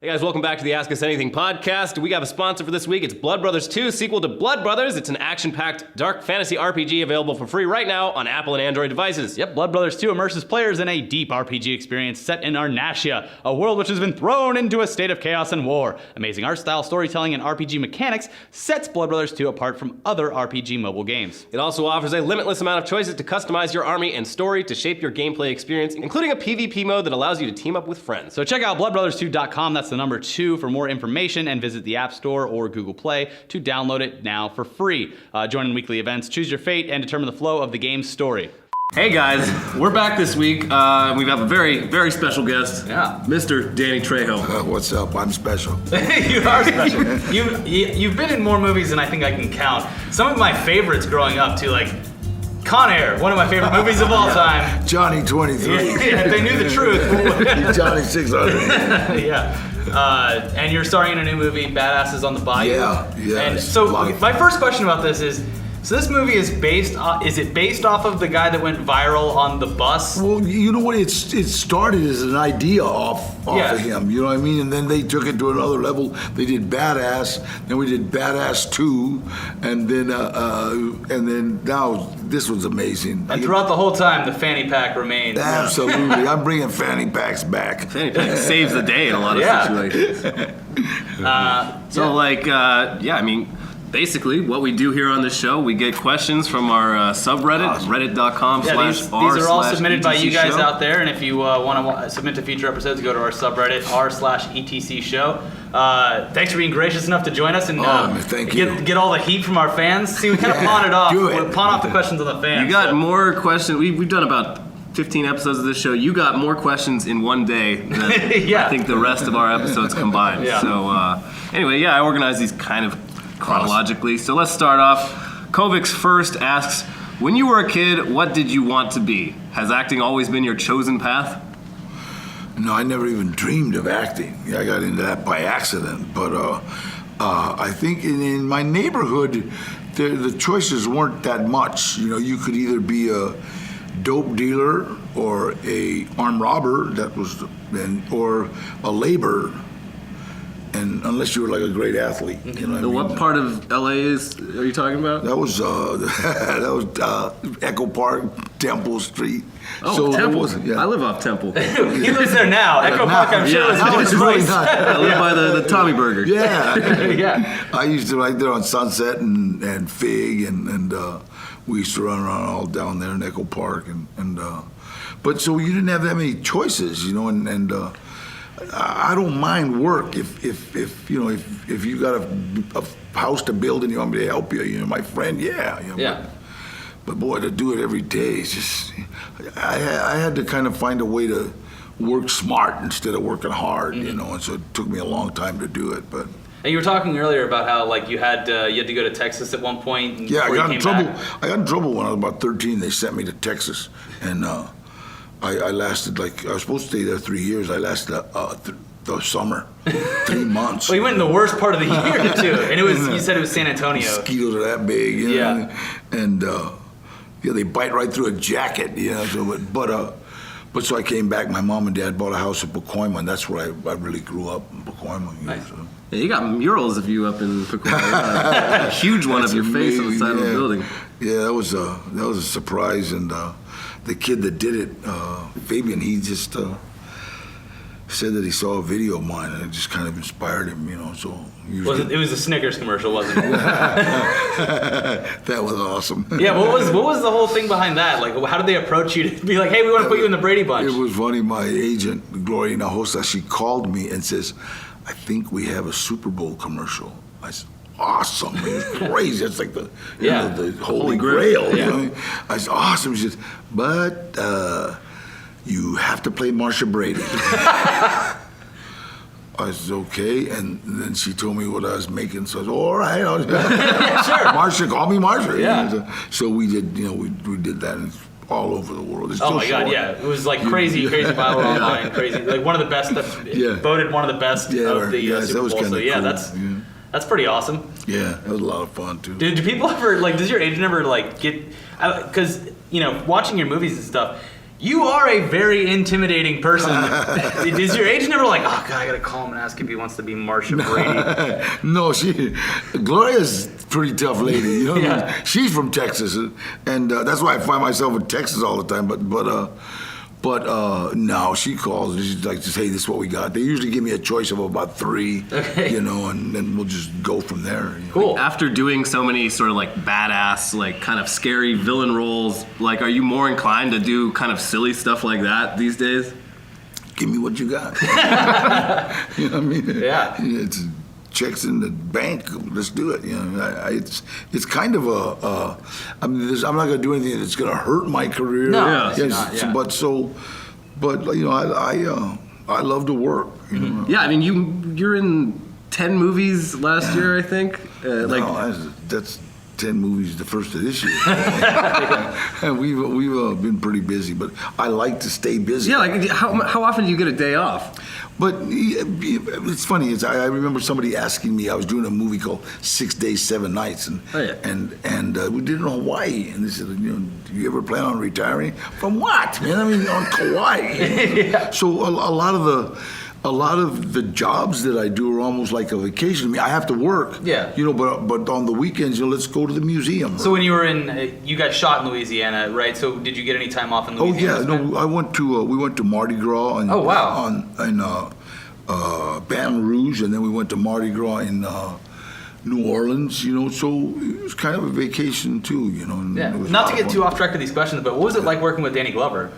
Hey guys, welcome back to the Ask Us Anything podcast. We have a sponsor for this week. It's Blood Brothers 2, sequel to Blood Brothers. It's an action-packed dark fantasy RPG available for free right now on Apple and Android devices. Yep, Blood Brothers 2 immerses players in a deep RPG experience set in Arnacia, a world which has been thrown into a state of chaos and war. Amazing art style, storytelling, and RPG mechanics sets Blood Brothers 2 apart from other RPG mobile games. It also offers a limitless amount of choices to customize your army and story to shape your gameplay experience, including a PvP mode that allows you to team up with friends. So check out bloodbrothers2.com, that's the number 2, for more information, and visit the App Store or Google Play to download it now for free. Join in weekly events, choose your fate, and determine the flow of the game's story. Hey guys, we're back this week. We have a very, very special guest. Yeah. Mr. Danny Trejo. What's up? I'm special. You are special. You've been in more movies than I think I can count. Some of my favorites growing up, too, like Con Air, one of my favorite movies of all time. Johnny 23. Yeah, they knew the truth. Johnny 600. Yeah. And you're starring in a new movie, Badasses on the Bayou. Yeah. And so my first question about this is, so this movie is based off of the guy that went viral on the bus? Well, you know what? It started as an idea off of him. You know what I mean? And then they took it to another level. They did Badass. Then we did Badass 2, and then now this was amazing. And throughout the whole time, the fanny pack remained. Absolutely, I'm bringing fanny packs back. Fanny pack saves the day in a lot of situations. I mean, basically, what we do here on this show, we get questions from our subreddit, reddit.com/r/ETC these are all submitted by you guys show. out there, and if you want to submit to future episodes, go to our subreddit, r/ETC show. Thanks for being gracious enough to join us and thank you. Get all the heat from our fans. See, we kind of pawn it off. Do it. We pawn off the questions on the fans. You got more questions. We've done about 15 episodes of this show. You got more questions in one day than I think the rest of our episodes combined. Yeah. So anyway, I organized these kind of chronologically. So let's start off. Kovics first asks, when you were a kid, what did you want to be? Has acting always been your chosen path? No, I never even dreamed of acting. I got into that by accident. But I think in my neighborhood, the choices weren't that much. You know, you could either be a dope dealer or a armed robber, or a laborer. And unless you were like a great athlete, you know What part of LA are you talking about? That was Echo Park, Temple Street. Oh, so Temple. I live off Temple. He lives there now. Echo Park, I'm sure, now is it's really nice. not. I live by the Tommy Burger. Yeah. Yeah. I used to right there on Sunset and Fig, and we used to run around all down there in Echo Park, but so you didn't have that many choices, you know, and I don't mind work if you got a house to build and you want me to help you, you know, my friend, Yeah. But boy, to do it every day, it's just I had to kind of find a way to work smart instead of working hard, you know, and so it took me a long time to do it, but. And you were talking earlier about how like you had to go to Texas at one point. Yeah, I got in trouble. Back. I got in trouble when I was about 13. They sent me to Texas, and I lasted I was supposed to stay there 3 years. I lasted the summer, 3 months. Well, you went in the worst part of the year too, and you said it was San Antonio. Mosquitoes are that big, you know, and they bite right through a jacket, you know. So, but so I came back. My mom and dad bought a house in Pacoima, and that's where I really grew up in Pacoima. You know, so. Yeah, you got murals of you up in Pacoima. A huge one of your face on the side of the building. Yeah, that was a surprise, and the kid that did it, Fabian, he just said that he saw a video of mine, and it just kind of inspired him, you know. So it was a Snickers commercial, wasn't it? That was awesome. Yeah, what was the whole thing behind that? Like, how did they approach you to be like, hey, we want to put you in the Brady Bunch? It was funny. My agent, Gloria Nahosa, she called me and says, I think we have a Super Bowl commercial. I said, awesome. It's crazy. It's like the Holy Grail. Yeah. You know? I said, awesome. She says, but you have to play Marsha Brady. I said, okay. And then she told me what I was making. So I said, all right. Sure. Marsha, call me Marsha. Yeah. You know? So we did, we did that. And it's all over the world. It's oh still my God, showing. yeah. It was like crazy viral online. Crazy. Like one of the best, voted one of the best of the Super Bowl. So yeah, cool. that's pretty awesome. Yeah, that was a lot of fun too. Do people ever, does your agent ever get, because, watching your movies and stuff, You are a very intimidating person. Is your agent never like, oh, God, I got to call him and ask if he wants to be Marsha Brady? No, Gloria's a pretty tough lady. You know what I mean? Yeah. She's from Texas, and that's why I find myself in Texas all the time. But no, she calls and she's like, just, hey, this is what we got. They usually give me a choice of about 3, Okay. you know, and then we'll just go from there. You know? Cool. After doing so many sort of like badass, like kind of scary villain roles, like are you more inclined to do kind of silly stuff like that these days? Give me what you got. You know what I mean? Yeah. It's checks in the bank. Let's do it. You know, it's kind of I mean, I'm not going to do anything that's going to hurt my career. No, Yeah. it's not, yeah. But you know, I love to work. You know? Yeah, I mean you're in 10 movies last year, I think. No, that's 10 movies the first of this year. And we've been pretty busy, but I like to stay busy. yeah, like how often do you get a day off? But it's funny. I remember somebody asking me. I was doing a movie called 6 Days, 7 Nights, and Oh, yeah. and we did it in Hawaii. And they said, you know, do you ever plan on retiring? From what, man? I mean, on Kauai. Yeah. So a lot of the jobs that I do are almost like a vacation. I mean, I have to work. Yeah. You know, but on the weekends, you know, let's go to the museum. So when you were you got shot in Louisiana, right? So did you get any time off in Oh Louisiana? yeah, no. I went to we went to Mardi Gras. And, Oh, wow. In Baton Rouge, and then we went to Mardi Gras in New Orleans. You know, so it was kind of a vacation too. You know. And Yeah. it was a Not lot to of get fun. too off track of these questions, but what was it like working with Danny Glover?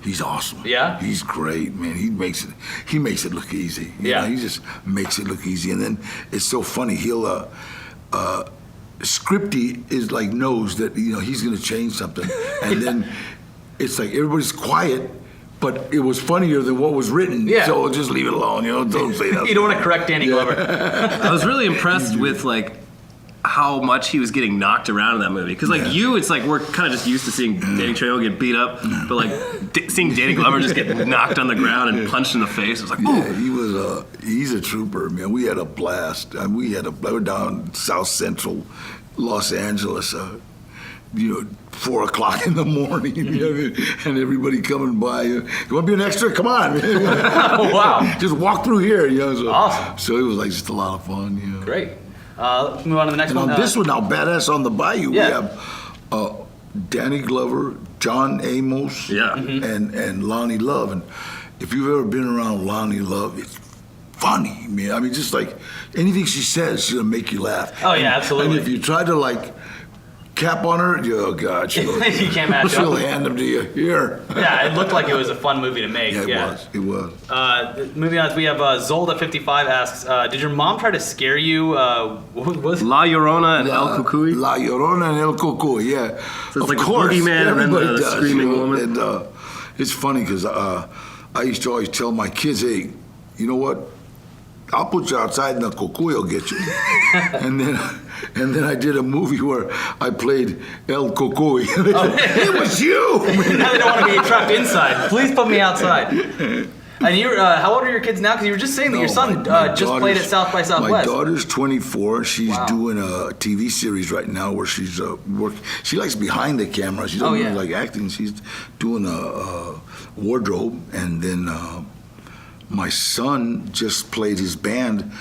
He's awesome. Yeah? He's great, man. He makes it look easy. You Yeah. know, he just makes it look easy, and then it's so funny. He'll Scripty is like knows that, you know, he's going to change something, and then it's like everybody's quiet, but it was funnier than what was written. Yeah. So just leave it alone. You know, don't say nothing. You don't want to correct Danny Glover. I was really impressed with like how much he was getting knocked around in that movie. Because like it's like we're kind of just used to seeing Danny Trejo get beat up, but like seeing Danny Glover just get knocked on the ground and punched in the face, it was like, Yeah, he's a trooper, man. We had a blast. I mean, we were down South Central Los Angeles, 4:00 in the morning, you know, and everybody coming by. You want to be an extra? Come on, man. Oh, wow. Just walk through here, you know. So, Awesome. So it was like just a lot of fun, you know. Great. Let's move on to the next And one. on this one now, Badass on the Bayou, Yeah. we have Danny Glover, John Amos, Yeah. and Lonnie Love. And if you've ever been around Lonnie Love, it's funny, man. I mean, just like anything she says, she'll make you laugh. Oh, yeah, absolutely. And if you try to like cap on her, oh God, You can't match she'll up. hand them to you. Here. Yeah, it looked like it was a fun movie to make. Yeah, it was. Moving on, we have Zolda55 asks, did your mom try to scare you? What was it? La Llorona and El Cucuy. La Llorona and El Cucuy, yeah. So it's Of like the course, boogeyman and then everybody the does, screaming you know, woman. And it's funny because I used to always tell my kids, hey, you know what? I'll put you outside and the Cucuy will get you. and then I did a movie where I played El Cucuy. And they said, it was you! Now they don't want to be trapped inside. Please put me outside. And you're, how old are your kids now? Because you were just saying that your son My just played at daughter's- South by My Southwest. daughter's 24. She's Wow. doing a TV series right now where she's working. She likes behind the camera. She doesn't Oh, yeah. really like acting. She's doing a wardrobe. And then my son just played his band,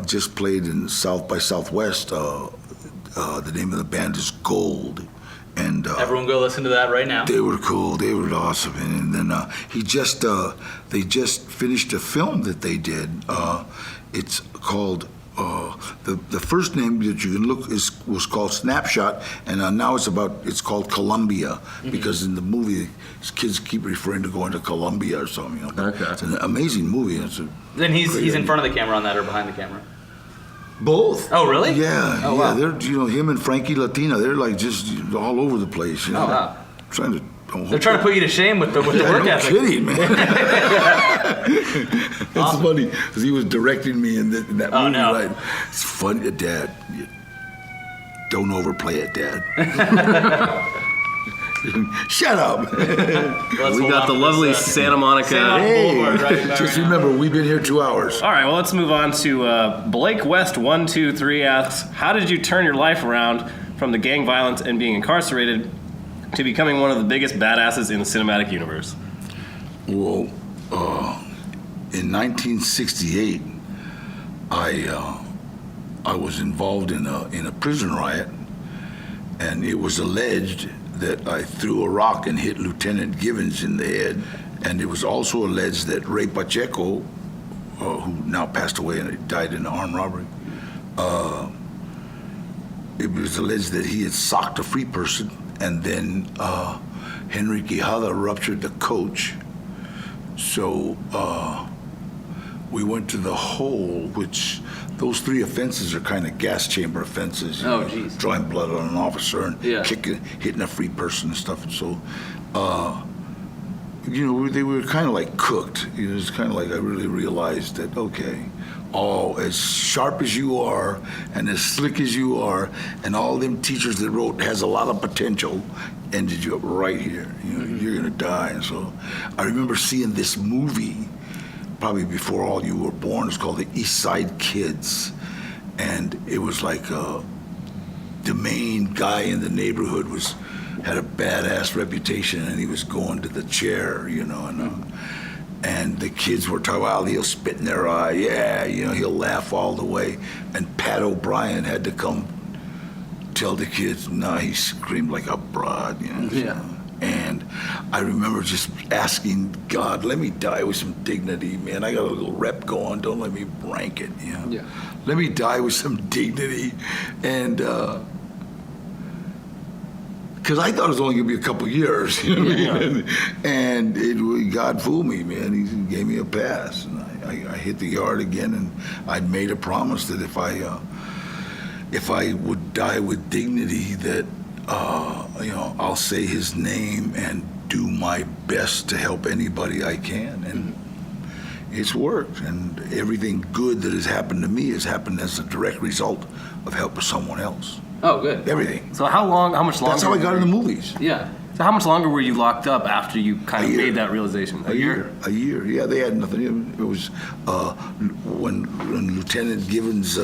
just played in South by Southwest. The name of the band is Gold. And Everyone go listen to that right now. they were cool. They were awesome. And then they just finished a film that they did. It's called the first name that you can look was called Snapshot, and now it's called Columbia because in the movie kids keep referring to going to Columbia or something. You know? Okay. It's an amazing movie. It's a Then he's great in front of the camera on that or behind the camera? both. Oh, really? Yeah, Oh, yeah. wow. They're him and Frankie Latina. They're like just all over the place. You know? Oh, wow. Trying to. They're trying to put you to shame with the work No ethic. kidding, man. It's funny because he was directing me in that Oh, movie. no. Right? It's funny, Dad. Don't overplay it, Dad. Shut up. Let's We hold got on the to lovely this, Santa Monica. Santa Monica Boulevard right back Just now. remember, we've been here 2 hours. All right, well, let's move on to Blake West 123 asks, how did you turn your life around from the gang violence and being incarcerated to becoming one of the biggest badasses in the cinematic universe? Well, in 1968, I was involved in a prison riot, and it was alleged that I threw a rock and hit Lieutenant Givens in the head, and it was also alleged that Ray Pacheco, who now passed away and died in an armed robbery, it was alleged that he had socked a free person, and then Henry Quijada ruptured the coach. So we went to the hole, which those 3 offenses are kind of gas chamber offenses. Oh, geez. Drawing blood on an officer and Yeah. hitting a free person and stuff. And so, they were kind of like cooked. It was kind of like I really realized that, okay, as sharp as you are and as slick as you are, and all them teachers that wrote has a lot of potential, ended you up right here. You're gonna die. And so I remember seeing this movie probably before all you were born. It's called The East Side Kids, and it was like the main guy in the neighborhood had a badass reputation, and he was going to the chair, and the kids were talking, well, he'll spit in their eye, yeah, he'll laugh all the way. And Pat O'Brien had to come tell the kids, no, he screamed like a broad, Yeah. And I remember just asking God, let me die with some dignity, man. I got a little rep going, don't let me rank it, Yeah. Let me die with some dignity. And because I thought it was only going to be a couple years, and God fooled me, man. He gave me a pass, and I hit the yard again, and I'd made a promise that if I would die with dignity, that I'll say his name and do my best to help anybody I can, and it's worked. And everything good that has happened to me has happened as a direct result of helping someone else. Oh, good. Everything. So how much longer? That's how I got into movies. Yeah. So how much longer were you locked up after you kind of made that realization? A year. Yeah, they had nothing. It was when Lieutenant Givens'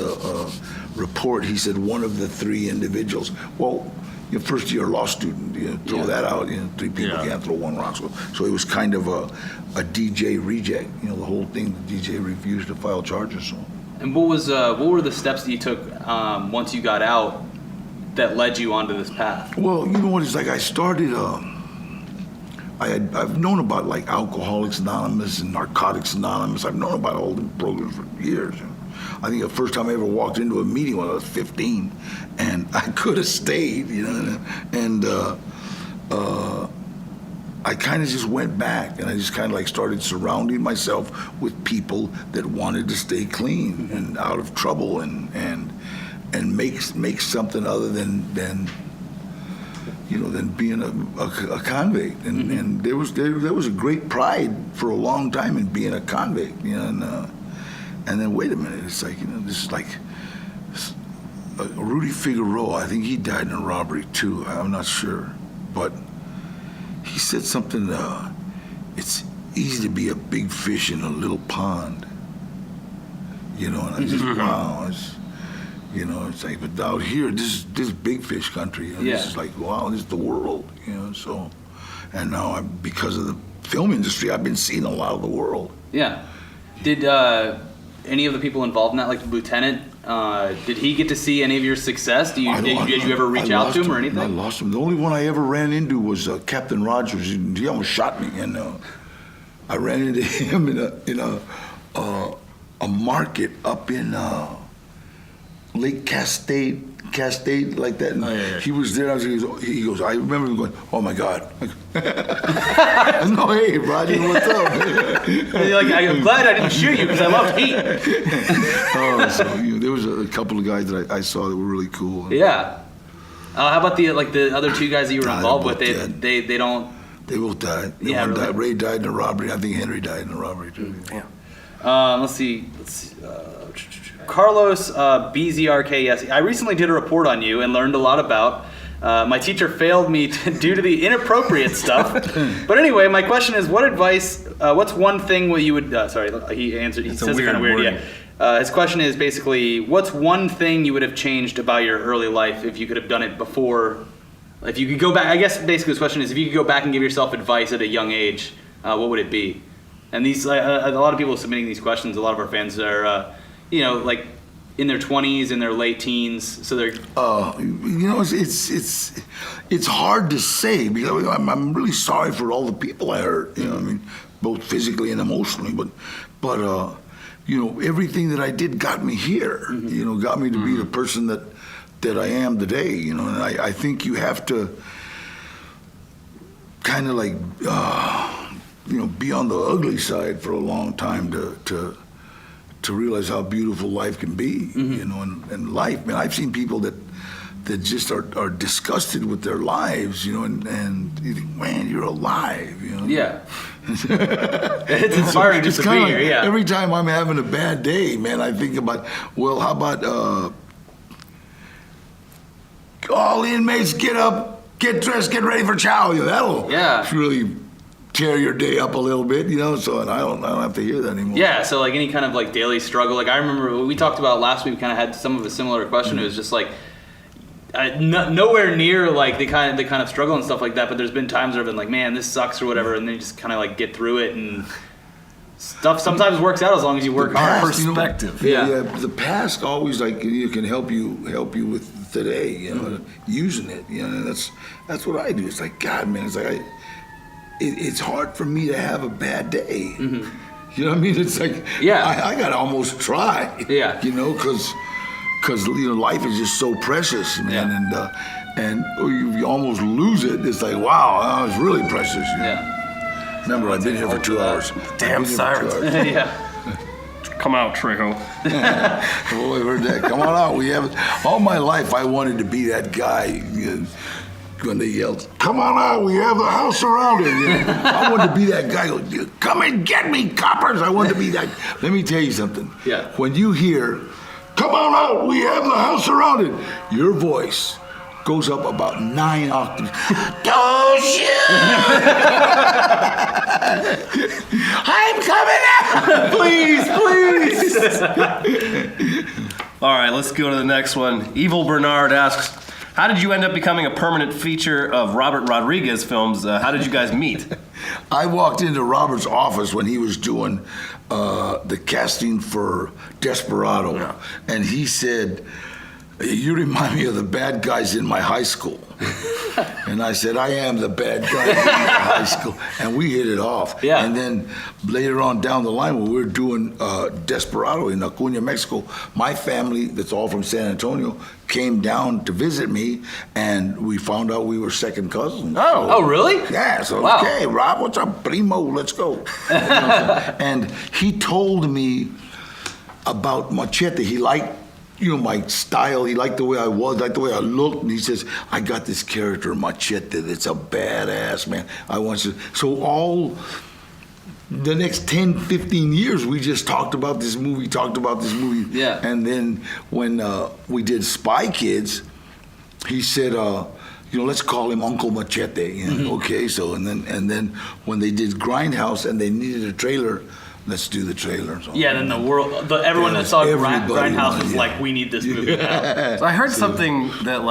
report, he said one of the 3 individuals. Well, your first year law student, throw that out. 3 people can't throw 1 rock. So it was kind of a DJ reject. The whole thing. The DJ refused to file charges. So. And what were the steps that you took once you got out that led you onto this path? Well, you know what? It's like I started. I've known about like Alcoholics Anonymous and Narcotics Anonymous. I've known about all the programs for years. I think the first time I ever walked into a meeting when I was 15, and I could have stayed, and I kind of just went back, and I just kind of like started surrounding myself with people that wanted to stay clean and out of trouble and make something other than being a convict. And there was a great pride for a long time in being a convict, and then wait a minute, it's like, this is like Rudy Figueroa. I think he died in a robbery too. I'm not sure, but he said something. It's easy to be a big fish in a little pond, and I just wow. It's like, but out here, this is big fish country. This is like, wow, this is the world. So, and now because of the film industry, I've been seeing a lot of the world. Yeah. Did any of the people involved in that, like the lieutenant, did he get to see any of your success? Did you ever reach out to him or anything? I lost him. The only one I ever ran into was Captain Rogers. He almost shot me, and I ran into him in a market up in Lake Cascade, like that. And he was there. He goes, I remember him going, oh my God. No, hey, Roger, what's up? You're like, I'm glad I didn't shoot you because I love heat. There was a couple of guys that I saw that were really cool. Yeah. How about the other 2 guys that you were involved with? They don't. They both died. Really? Died. Ray died in a robbery. I think Henry died in a robbery too. Yeah. Let's see. Carlos BZRK, yes. I recently did a report on you and learned a lot about. My teacher failed me due to the inappropriate stuff. But anyway, my question is, what's one thing you would, he answered, he says it kind of weird, yeah. His question is basically, what's one thing you would have changed about your early life if you could have done it before if you could go back, I guess basically this question is, if you could go back and give yourself advice at a young age, what would it be? And these, a lot of people submitting these questions, a lot of our fans are, like in their 20s, in their late teens, so they're... it's hard to say, because I'm really sorry for all the people I hurt, I mean, both physically and emotionally, but everything that I did got me here, got me to be the person that I am today, and I think you have to kind of like, be on the ugly side for a long time to realize how beautiful life can be, and life, man, I've seen people that just are disgusted with their lives, and you think, man, you're alive, Yeah. It's inspiring just to be here, yeah. Every time I'm having a bad day, man, I think about, well, how about all inmates get up, get dressed, get ready for chow. That'll really tear your day up a little bit, so and I don't have to hear that anymore. Yeah, so like any kind of like daily struggle, like I remember we talked about last week, we kind of had some of a similar question. It was just like nowhere near like the kind of struggle and stuff like that, but there's been times where I've been like, man, this sucks or whatever, and then you just kind of like get through it, and stuff sometimes works out as long as you work hard. Perspective. Yeah, the past always like can help you with today, using it. That's what I do. It's like, God, man, it's like it's hard for me to have a bad day. You know what I mean? It's like, I gotta almost try. Yeah. Because life is just so precious, man, and you almost lose it. It's like, wow, that was really precious. Yeah. Remember, I've been here for 2 hours. Damn sirens. Yeah. Come out, Trejo. Oh, I heard that. Come on out. We have all my life. I wanted to be that guy. When they yelled, "Come on out, we have the house surrounded." I wanted to be that guy. Come and get me, coppers! I wanted to be that. Let me tell you something. Yeah. When you hear, "Come on out, we have the house surrounded," your voice goes up about 9 octaves. Don't shoot! I'm coming out! Please. All right, let's go to the next one. Evil Bernard asks, how did you end up becoming a permanent feature of Robert Rodriguez films? How did you guys meet? I walked into Robert's office when he was doing the casting for Desperado, and he said, "You remind me of the bad guys in my high school." And I said, "I am the bad guy in my high school." And we hit it off. Yeah. And then later on down the line, when we were doing Desperado in Acuña, Mexico, my family, that's all from San Antonio, came down to visit me, and we found out we were second cousins. Oh, really? Yeah, so, wow. Okay, Rob, what's up, primo? Let's go. And he told me about Machete. He liked my style, he liked the way I was, liked the way I looked, and he says, "I got this character, Machete, that's a badass, man. I want you." So all the next 10, 15 years, we just talked about this movie. Yeah. And then when we did Spy Kids, he said, let's call him Uncle Machete. Okay, so, and then when they did Grindhouse and they needed a trailer, let's do the trailer. So, yeah, then everyone that saw Grindhouse was like, we need this movie now. So I heard something that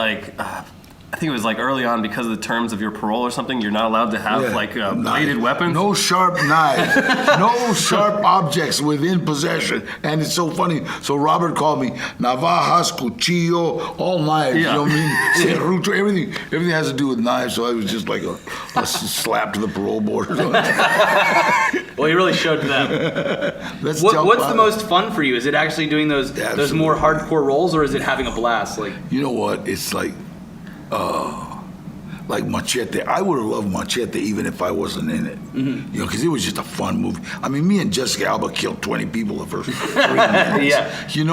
I think it was like early on, because of the terms of your parole or something, you're not allowed to have bladed weapons. No sharp knives, no sharp objects within possession. And it's so funny. So Robert called me navajas, cuchillo, all knives. Yeah. You know what I mean? Serrucho, everything has to do with knives. So I was just like a slap to the parole board. Well, you really showed them. What's the most fun for you? Is it actually doing those more hardcore roles, or is it having a blast? You know what? It's like Machete. I would have loved Machete even if I wasn't in it. Because it was just a fun movie. I mean, me and Jessica Alba killed 20 people the first 3 minutes. Yeah.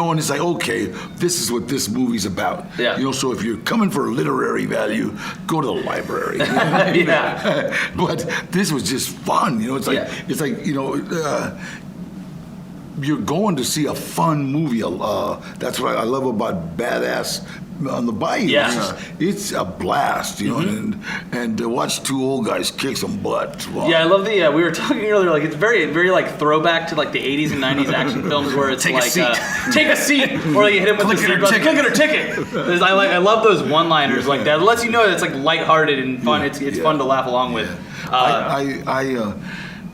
And it's like, okay, this is what this movie's about. Yeah. So if you're coming for literary value, go to the library. Yeah. But this was just fun. It's like, you're going to see a fun movie. That's what I love about Badass on the Bayou. Yeah. It's a blast, you know, and to watch two old guys kick some butt. Wow. Yeah, I love the. We were talking earlier, like it's very, very like throwback to like the '80s and '90s action films where it's Take a like seat. take a seat, or like, you hit him with the seatbelt, click it or ticket. I love those one-liners like that. It lets you know that it's like lighthearted and fun. It's fun to laugh along with.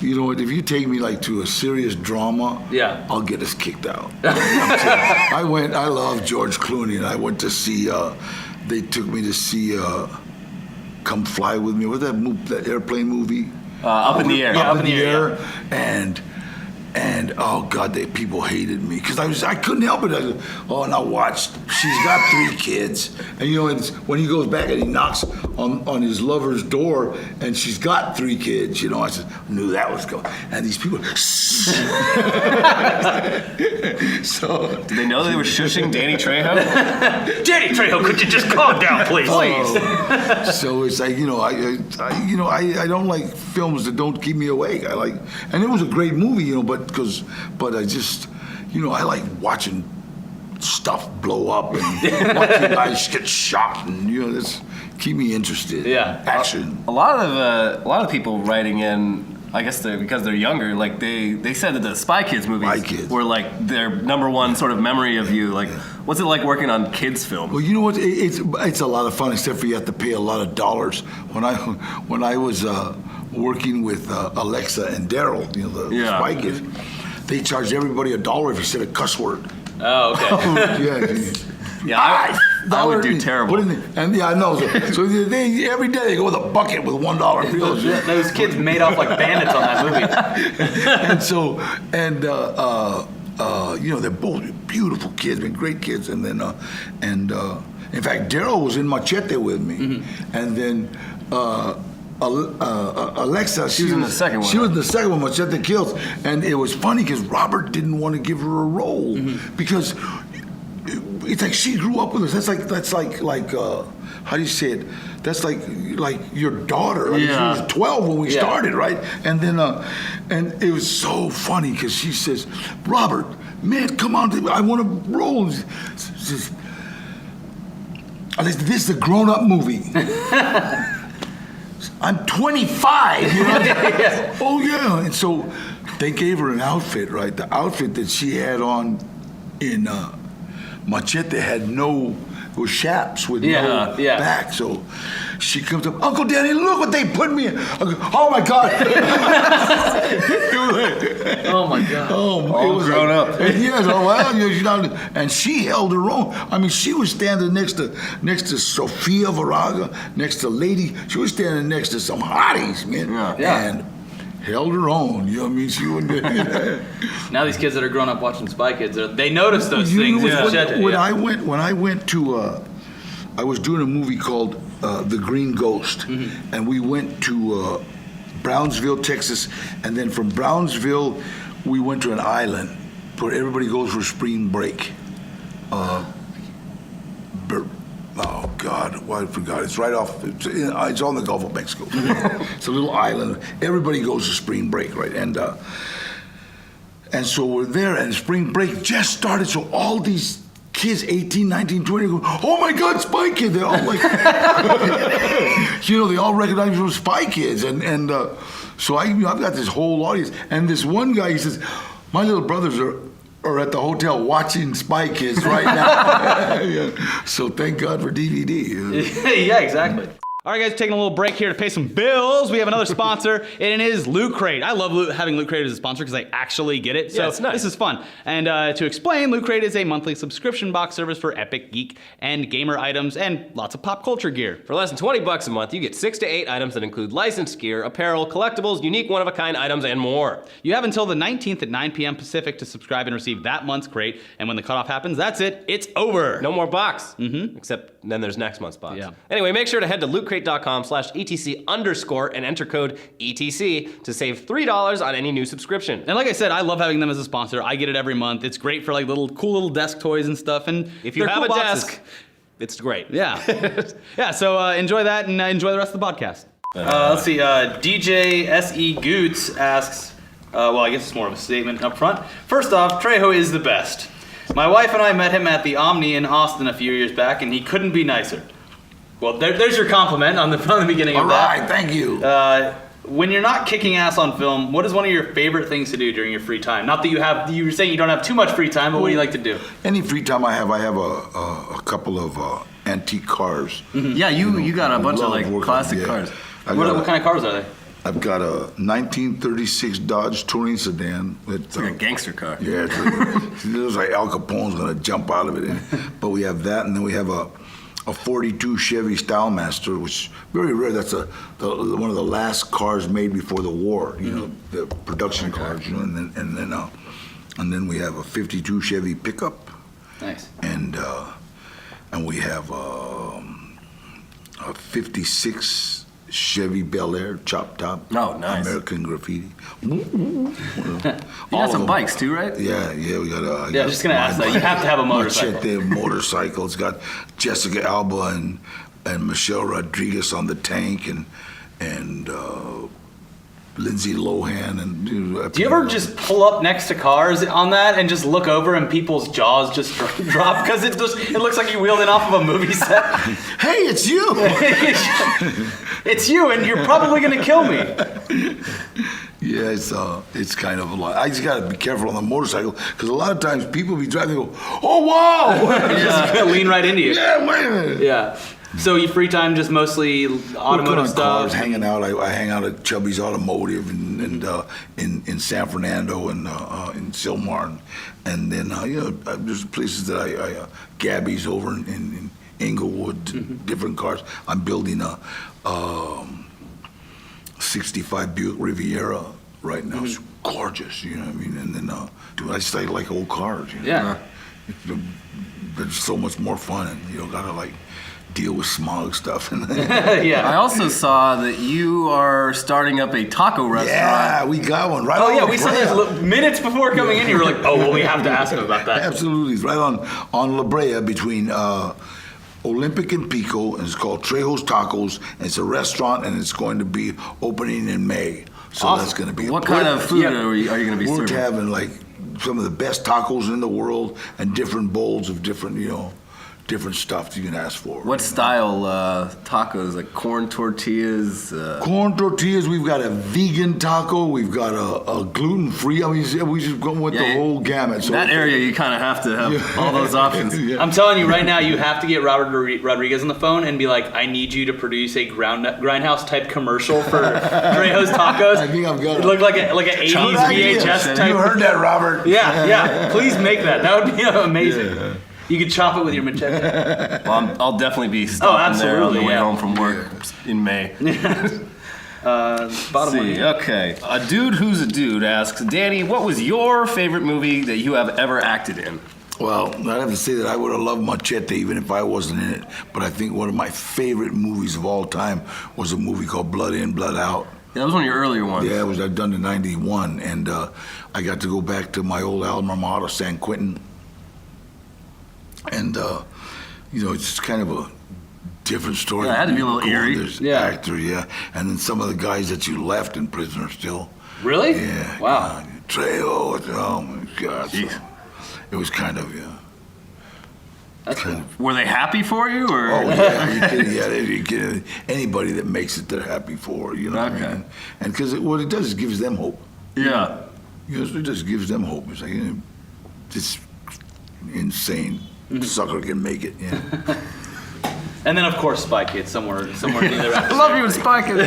You know what? If you take me like to a serious drama, I'll get us kicked out. I love George Clooney, and I went to see. They took me to see Come Fly With Me. What's that airplane movie? Up in the Air. Yeah, Up in the Air. And oh God, people hated me because I couldn't help it. And I watched. She's got 3 kids, and you know, it's when he goes back and he knocks on his lover's door, and she's got 3 kids. You know, I knew that was going. And these people. So did they know they were shushing Danny Trejo? Danny Trejo, could you just calm down, please? So it's like I don't like films that don't keep me awake. And it was a great movie, you know, but I just, you know, I like watching stuff blow up and watching guys get shot, and you know, this keep me interested. Yeah, action. A lot of people writing in. I guess because they're younger, like they said that the Spy Kids movies were like their number one sort of memory of you. Like, what's it like working on kids' films? Well, you know what? It's a lot of fun, except for you have to pay a lot of dollars. When I was working with Alexa and Daryl, you know, the Spy Kids, they charged everybody $1 if you said a cuss word. Oh, okay. Yeah, I would do terrible. And yeah, I know. So every day they go with a bucket with $1 bills. Those kids made off like bandits on that movie. You know, they're both beautiful kids, been great kids. And then, in fact, Daryl was in Machete with me, and then. Alexa, she was in the second one. She was in the second one, Machete Kills, and it was funny because Robert didn't want to give her a role because it's like she grew up with us. That's like how do you say it? That's like your daughter. I mean, she was 12 when we started, right? And then and it was so funny because she says, "Robert, man, come on, I want to roll." She says, "This is a grown-up movie." I'm 25, you know? Oh, yeah. And so they gave her an outfit, right? The outfit that she had on in Machete had it was chaps with no back. So she comes up, Uncle Danny, look what they put me in. Oh, my God. Oh, my God. All grown up. Yes, and she held her own. I mean, she was standing next to Sofia Varaga, next to Lady. She was standing next to some hotties, man. Yeah. And held her own. You know what I mean? She wouldn't. Now these kids that are growing up watching Spy Kids, they notice those things. When I went to, I was doing a movie called The Green Ghost, and we went to Brownsville, Texas, and then from Brownsville, we went to an island where everybody goes for spring break. Oh God, I forgot. It's right off. It's on the Gulf of Mexico. It's a little island. Everybody goes to spring break, right? And so we're there, and spring break just started. So all these kids, 18, 19, 20, go, "Oh my God, Spy Kids!" They're all like, you know, they all recognize me from Spy Kids, and so I've got this whole audience, and this one guy, he says, "My little brothers are at the hotel watching Spy Kids right now." So thank God for DVD. Yeah, exactly. All right, guys, taking a little break here to pay some bills. We have another sponsor, and it is Loot Crate. I love having Loot Crate as a sponsor because I actually get it. So it's nice. This is fun. And to explain, Loot Crate is a monthly subscription box service for epic, geek, and gamer items and lots of pop culture gear. For less than $20 a month, you get 6 to 8 items that include licensed gear, apparel, collectibles, unique one-of-a-kind items, and more. You have until the 19th at 9 p.m. Pacific to subscribe and receive that month's crate. And when the cutoff happens, that's it. It's over. No more box. Except then there's next month's box. Yeah. Anyway, make sure to head to lootcrate.com/ETC_ and enter code ETC to save $3 on any new subscription. And like I said, I love having them as a sponsor. I get it every month. It's great for like cool little desk toys and stuff. And if you have cool a boxes. desk, it's great. Yeah. Yeah, so enjoy that and enjoy the rest of the podcast. Let's see. DJ SE Goots asks, Well, I guess it's more of a statement up front. First off, Trejo is the best. My wife and I met him at the Omni in Austin a few years back, and he couldn't be nicer. Well, there's your compliment on the beginning of that. All right, thank you. When you're not kicking ass on film, what is one of your favorite things to do during your free time? Not that you were saying you don't have too much free time, but what do you like to do? Any free time I have a couple of antique cars. Mm-hmm. Yeah, you got a bunch of like working, classic cars. What kind of cars are they? I've got a 1936 Dodge Touring sedan. It's like a gangster car. Yeah, it looks like Al Capone's gonna jump out of it. But we have that, and then we have a 42 Chevy Stylemaster, which is very rare. That's one of the last cars made before the war. You know, the production cars. You know, and then we have a 52 Chevy pickup. Nice. And we have a 56 Chevy Bel Air chop top. Oh, nice. American Graffiti. You got some bikes too, right? Yeah, we got a. Yeah, just gonna ask that. You have to have a motorcycle. Machete motorcycle. It's got Jessica Alba and Michelle Rodriguez on the tank and Lindsay Lohan and. Do you ever just pull up next to cars on that and just look over and people's jaws just drop because it looks like you wheeled in off of a movie set? Hey, it's you! It's you, and you're probably gonna kill me. Yeah, it's kind of a lot. I just gotta be careful on the motorcycle because a lot of times people be driving and go, "Oh wow!" Just gonna lean right into you. Yeah, wait a minute. Yeah. So you free time just mostly automotive stuff? Cars, hanging out. I hang out at Chubby's Automotive and in San Fernando and in Silmar, and then there's places that I Gabby's over in Inglewood, different cars. I'm building a 65 Buick Riviera right now. It's gorgeous, you know what I mean? And then, dude, I just like old cars. You know? Yeah. It's so much more fun, and you don't gotta like deal with smog stuff. Yeah. I also saw that you are starting up a taco restaurant. Yeah, we got one right. Oh on yeah, La we said Brea. that minutes before coming in. You were like, "Oh well, we have to ask him about that." Absolutely, it's right on La Brea between Olympic and Pico, and it's called Trejo's Tacos. And it's a restaurant, and it's going to be opening in May. So Awesome. that's going to be. What kind of food are you going to be We're serving? having like some of the best tacos in the world and different bowls of different different stuff you can ask for. What style tacos? Like corn tortillas? Corn tortillas. We've got a vegan taco. We've got a gluten-free. I mean, we just go with the whole gamut. So that area, you kind of have to have all those options. Yeah. I'm telling you right now, you have to get Robert Rodriguez on the phone and be like, "I need you to produce a grindhouse type commercial for Trejo's Tacos." I think I've got it. Look like an 80s VHS type. You heard that, Robert? Yeah. Please make that. That would be amazing. Yeah. You could chop it with your machete. Well, I'll definitely be stopping there on the way home from work in May. Bottom line. Okay. A dude who's a dude asks, Danny, what was your favorite movie that you have ever acted in? Well, I'd have to say that I would have loved Machete even if I wasn't in it. But I think one of my favorite movies of all time was a movie called Blood In, Blood Out. Yeah, that was one of your earlier ones. Yeah, I've done in '91, and I got to go back to my old alma mater, San Quentin. And, it's just kind of a different story. Yeah, it had to be a little eerie. There's Yeah. actor, yeah. And then some of the guys that you left in prison are still. Really? Yeah. Wow. Trejo, oh my God. So it was kind of, That's cool. Were they happy for you, or? Oh, yeah, you kidding. Anybody that makes it, they're happy for, you know what I mean? And because what it does is gives them hope. Yeah. It just gives them hope. It's like, this insane sucker can make it, yeah. And then, of course, Spy Kids somewhere near there. I love you in Spy Kids.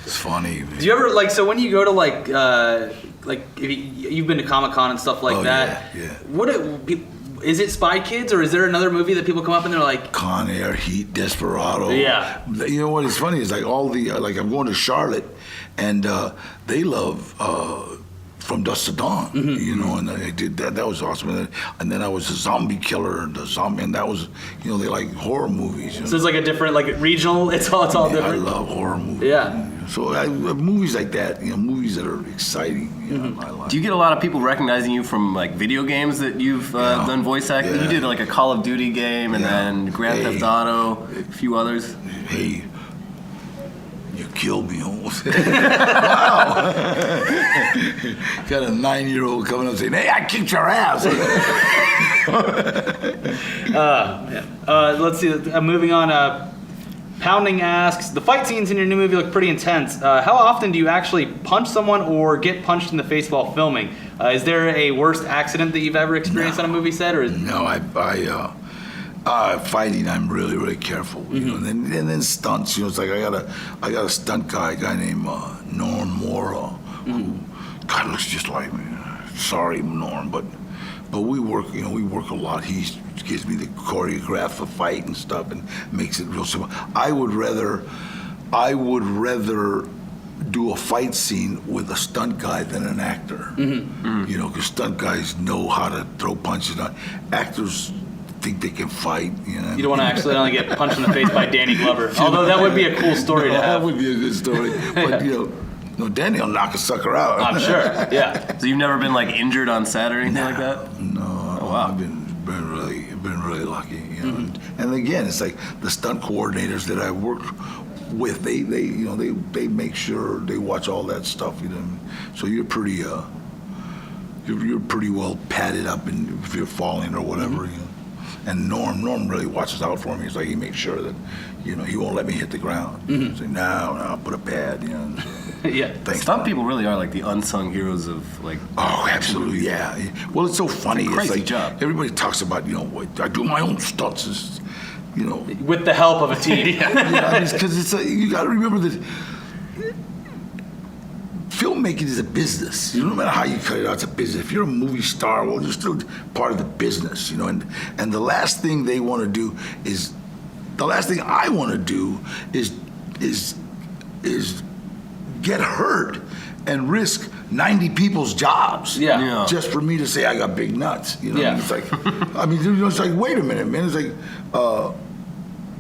It's funny. Do you ever, so when you go to, if you've been to Comic-Con and stuff like that, yeah. Is it Spy Kids, or is there another movie that people come up and they're like... Con Air, Heat, Desperado. Yeah. You know what is funny is like all the, I'm going to Charlotte, and they love From Dusk to Dawn, and they did that. That was awesome. And then I was a zombie killer, and that was, they like horror movies. So it's like a different, regional, it's all different? I love horror movies. Yeah. So movies like that, movies that are exciting, I like. Do you get a lot of people recognizing you from video games that you've done voice acting? Yeah. You did a Call of Duty game, and then Grand Theft Auto, a few others. Hey, you you killed me almost. Wow. Got a 9-year-old coming up saying, hey, I kicked your ass. Let's see. Moving on. Pounding asks, the fight scenes in your new movie look pretty intense. How often do you actually punch someone or get punched in the face while filming? Is there a worst accident that you've ever experienced on a movie set? Or No, fighting, I'm really, really careful. You know, and then stunts. You know, it's like I got a stunt guy, a guy named Norm Mora, who God looks just like me. Sorry, Norm, but we work. You know, we work a lot. He gives me the choreograph of fight and stuff, and makes it real simple. I would rather do a fight scene with a stunt guy than an actor. You know, because stunt guys know how to throw punches. Actors think they can fight. You know, you don't want to accidentally get punched in the face by Danny Glover. Although that would be a cool story to have. That would be a good story. But you know, Danny will knock a sucker out. I'm sure. Yeah. So you've never been like injured on set or anything like that? No. Oh, wow. I've been really lucky. You know? And again, it's like the stunt coordinators that I work with. They make sure they watch all that stuff. You know, so you're pretty well padded up, and if you're falling or whatever. You know? And Norm really watches out for me. It's like he makes sure that, you know, he won't let me hit the ground. Say, no, I'll put a pad, you know. So, Yeah. Stunt people really are like the unsung heroes of like. Oh, absolutely, yeah. Well, it's so funny. It's a crazy like, job. Everybody talks about, you know, I do my own stunts. It's, you know. With the help of a team. Yeah, because you got to remember that filmmaking is a business. You know, no matter how you cut it out, it's a business. If you're a movie star, well, you're still part of the business, you know. And the last thing they want to do is, the last thing I want to do is get hurt and risk 90 people's jobs. Yeah. Just for me to say I got big nuts. You know, Yeah. it's like, I mean, you know, it's like, wait a minute, man. It's like,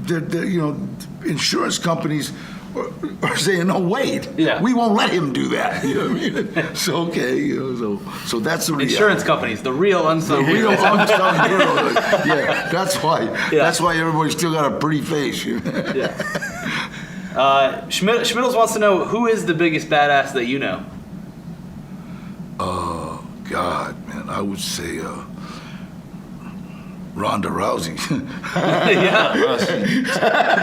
you know, insurance companies are saying, no, wait, we won't let him do that. You know what I mean? So, okay, you know, so that's the reality. Insurance companies, the real unsung The real heroes. unsung hero. Yeah, that's why everybody's still got a pretty face. Schmittles wants to know, who is the biggest badass that you know? God, man, I would say Ronda Rousey.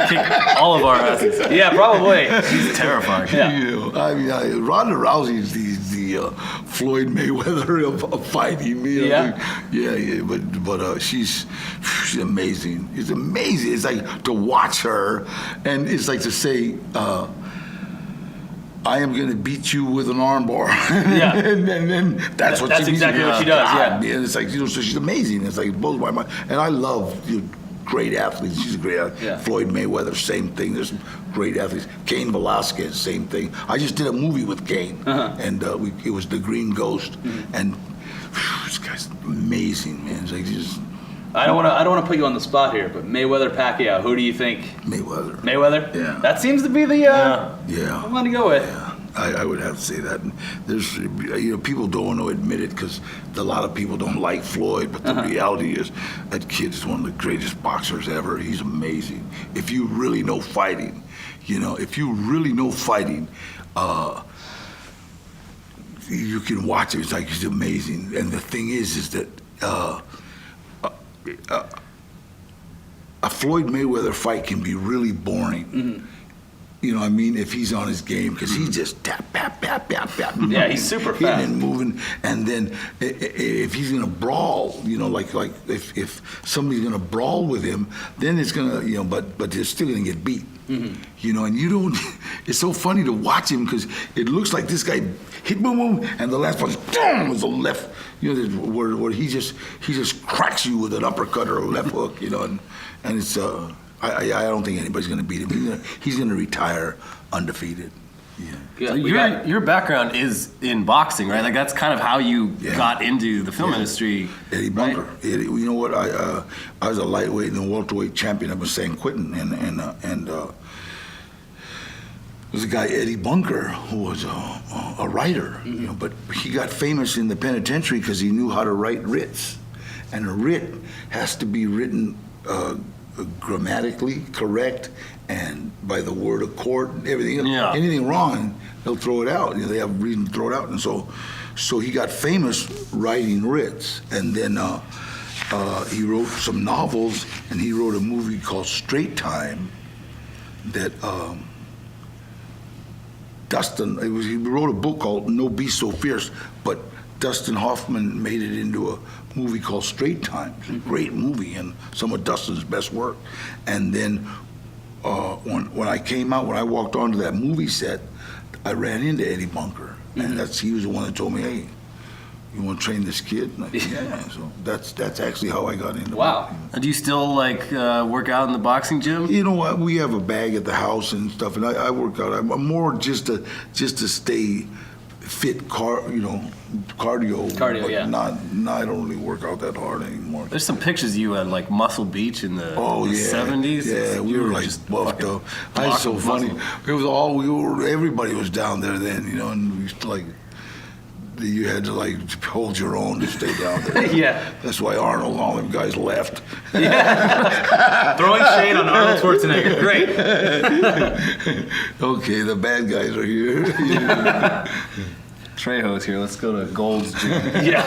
Kick all of our asses. Yeah, probably. She's terrifying. Yeah. You know, I mean, Ronda Rousey is the Floyd Mayweather of fighting. You know? Yeah. But she's amazing. It's amazing. It's like to watch her, and it's like to say, I am going to beat you with an armbar. Yeah. and that's what that's she exactly what she does. God, man. It's like, you know, so she's amazing. It's like, it blows my mind. And I love great athletes. She's a great athlete. Yeah. Floyd Mayweather, same thing. There's great athletes. Cain Velasquez, same thing. I just did a movie with Cain, and it was The Green Ghost. And this guy's amazing, man. It's like just. I don't want to put you on the spot here, but Mayweather Pacquiao, who do you think? Mayweather. Mayweather? Yeah. That seems to be the yeah. I'm going to go with. Yeah. I would have to say that. And there's, you know, people don't want to admit it because a lot of people don't like Floyd, but the reality is that kid is one of the greatest boxers ever. He's amazing. If you really know fighting, you know, you can watch it. It's like he's amazing. And the thing is that a Floyd Mayweather fight can be really boring. You know what I mean? If he's on his game, because he just tap. Yeah, he's super fast. And moving. And then if he's going to brawl, you know, like if somebody's going to brawl with him, then it's going to, you know, but they're still going to get beat. You know, and you don't, it's so funny to watch him because it looks like this guy hit boom, and the last punch, boom, was a left, you know, where he just cracks you with an uppercut or a left hook, you know, and it's, I don't think anybody's going to beat him. He's going to retire undefeated. Yeah. So your background is in boxing, right? Like that's kind of how you got into the film industry. Eddie Bunker. Right? You know what? I was a lightweight and a welterweight champion up in San Quentin, and there's a guy, Eddie Bunker, who was a writer, you know, but he got famous in the penitentiary because he knew how to write writs, and a writ has to be written grammatically correct and by the word of court and everything. Yeah. Anything wrong, they'll throw it out. They have reason to throw it out. And so he got famous writing writs. And then he wrote some novels, and he wrote a movie called Straight Time that he wrote a book called No Be So Fierce, but Dustin Hoffman made it into a movie called Straight Time. It's a great movie and some of Dustin's best work. And then when I walked onto that movie set, I ran into Eddie Bunker, and he was the one that told me, "Hey, you want to train this kid?" And I said, yeah. So that's actually how I got into it. And do you still work out in the boxing gym? You know what? We have a bag at the house and stuff, and I work out. I'm more just to stay fit, cardio. Cardio, but yeah. I don't really work out that hard anymore. There's some pictures of you at like Muscle Beach in the 70s. Yeah, we were like buffed up. It's so funny. It was everybody was down there then, and we used to you had to hold your own to stay down there. Yeah. That's why Arnold and all them guys left. Yeah. Throwing shade on Arnold Schwarzenegger. Great. Okay, the bad guys are here. Trejo's here. Let's go to Gold's gym. Yeah.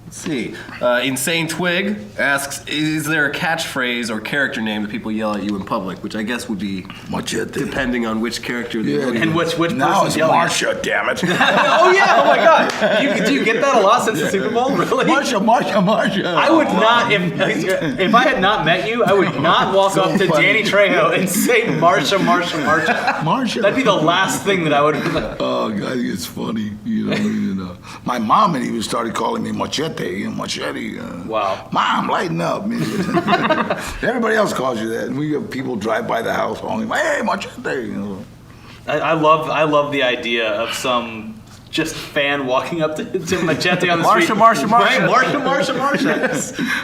Let's see. Insane Twig asks, is there a catchphrase or character name that people yell at you in public? Which I guess would be Machete. depending on which character they're Yeah. And which Now person's it's yelling? Marsha, damn it. Oh yeah! Oh my God! Do you get that a lot since the Super Bowl? Really? Marsha. I would not, if I had not met you, I would not walk up to funny. Danny Trejo and say Marsha. That'd be the last thing that I would. Oh God, it's funny. My mom and even started calling me Machete. Machete. Wow. Mom, lighten up. Everybody else calls you that, and we have people drive by the house calling me, "Hey, Machete." I love the idea of some just fan walking up to Machete on the street. Marsha. Right? Marsha.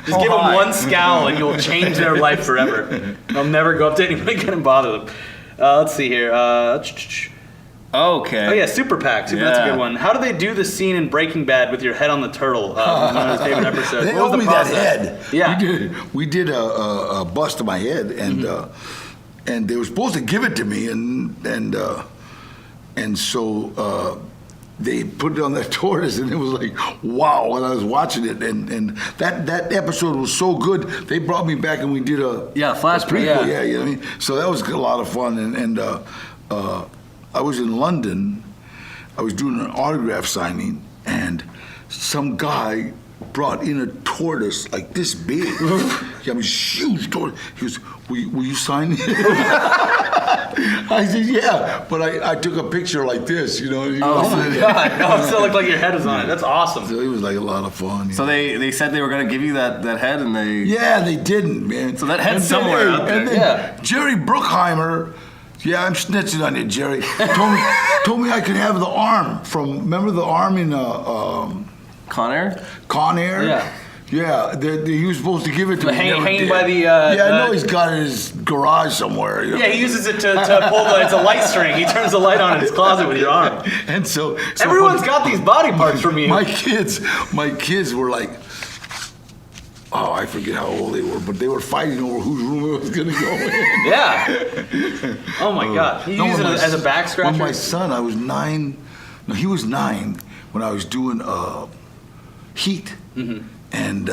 Just give them one scowl and you'll change their life forever. They'll never go up to anybody again and bother them. Let's see here. Okay. Oh yeah, Super PAC. That's a good one. How do they do the scene in Breaking Bad with your head on the turtle? One of his favorite episodes. They What was owe the me process? that head. Yeah. We did a bust of my head, and they were supposed to give it to me, and so they put it on that tortoise, and it was like, wow. When I was watching it, and that episode was so good, they brought me back and we did a flashback. prequel. Yeah, you know what I mean. So that was a lot of fun, and I was in London. I was doing an autograph signing, and some guy brought in a tortoise like this big. He had a huge tortoise. He goes, will you sign it? I said, yeah, but I took a picture like this, Oh my God! No, it still looked like your head was on it. That's awesome. So it was like a lot of fun. So they said they were going to give you that head, and they... Yeah, they didn't, man. So that head's somewhere out there. And then Jerry Bruckheimer, yeah, I'm snitching on you, Jerry, told me I could have the arm from, remember the arm in Con Air? Con Air? Yeah. Yeah, he was supposed to give it to me. Hanging by the... yeah, I know he's got it in his garage somewhere. Yeah, he uses it to pull it's a light string. He turns the light on in his closet with your arm. And so everyone's got these body parts from you. My kids were like, oh, I forget how old they were, but they were fighting over whose room it was going to go in. Yeah. Oh my God. You use it as a back scratcher? When my son, I was 9. No, he was 9 when I was doing Heat. Mm-hmm. And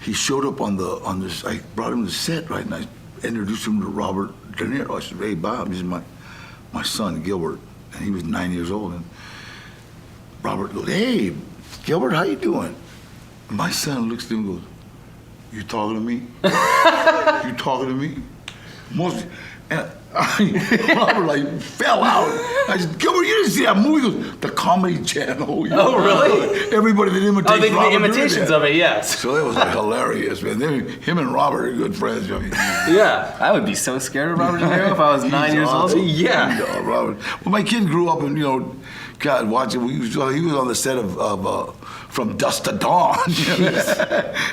he showed up on this. I brought him to the set, right, and I introduced him to Robert De Niro. I said, "Hey, Bob, this is my son, Gilbert," and he was 9 years old. And Robert goes, "Hey, Gilbert, how you doing?" And my son looks at him and goes, "You talking to me? You talking to me?" And Robert fell out. I said, "Gilbert, you didn't see that movie?" He goes, "The Comedy Channel." Oh, really? Everybody that imitates Robert. Robert The imitations of it, yes. So it was hilarious, man. Him and Robert are good friends. I mean, yeah. I would be so scared of Robert De Niro if I was 9 years awesome. old. Yeah. Robert. Well, my kid grew up and, God, watching. He was on the set of From Dusk to Dawn,